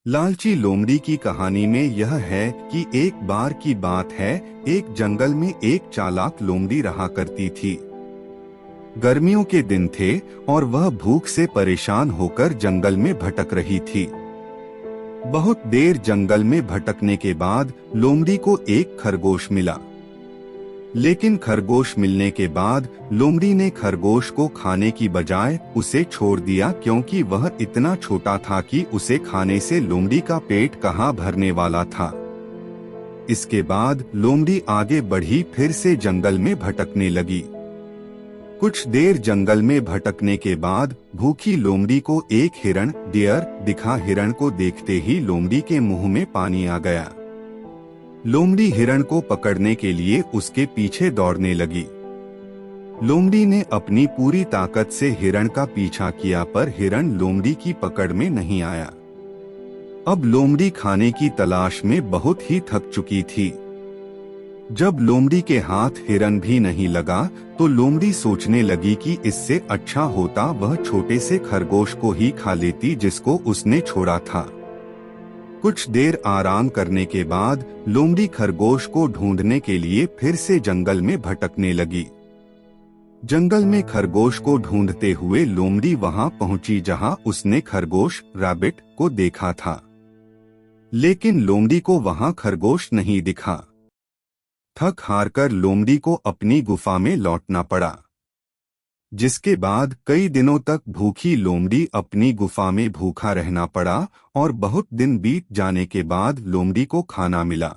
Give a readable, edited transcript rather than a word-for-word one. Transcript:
लालची लोमड़ी की कहानी में यह है कि एक बार की बात है। एक जंगल में एक चालाक लोमड़ी रहा करती थी। गर्मियों के दिन थे और वह भूख से परेशान होकर जंगल में भटक रही थी। बहुत देर जंगल में भटकने के बाद लोमड़ी को एक खरगोश मिला। लेकिन खरगोश मिलने के बाद लोमड़ी ने खरगोश को खाने की बजाय उसे छोड़ दिया, क्योंकि वह इतना छोटा था कि उसे खाने से लोमड़ी का पेट कहाँ भरने वाला था। इसके बाद लोमड़ी आगे बढ़ी, फिर से जंगल में भटकने लगी। कुछ देर जंगल में भटकने के बाद भूखी लोमड़ी को एक हिरण डियर दिखा। हिरण को देखते ही लोमड़ी के मुंह में पानी आ गया। लोमड़ी हिरण को पकड़ने के लिए उसके पीछे दौड़ने लगी। लोमड़ी ने अपनी पूरी ताकत से हिरण का पीछा किया, पर हिरण लोमड़ी की पकड़ में नहीं आया। अब लोमड़ी खाने की तलाश में बहुत ही थक चुकी थी। जब लोमड़ी के हाथ हिरण भी नहीं लगा तो लोमड़ी सोचने लगी कि इससे अच्छा होता वह छोटे से खरगोश को ही खा लेती जिसको उसने छोड़ा था। कुछ देर आराम करने के बाद लोमड़ी खरगोश को ढूंढने के लिए फिर से जंगल में भटकने लगी। जंगल में खरगोश को ढूंढते हुए लोमड़ी वहां पहुंची जहां उसने खरगोश रैबिट को देखा था। लेकिन लोमड़ी को वहां खरगोश नहीं दिखा। थक हारकर लोमड़ी को अपनी गुफा में लौटना पड़ा, जिसके बाद कई दिनों तक भूखी लोमड़ी अपनी गुफा में भूखा रहना पड़ा और बहुत दिन बीत जाने के बाद लोमड़ी को खाना मिला।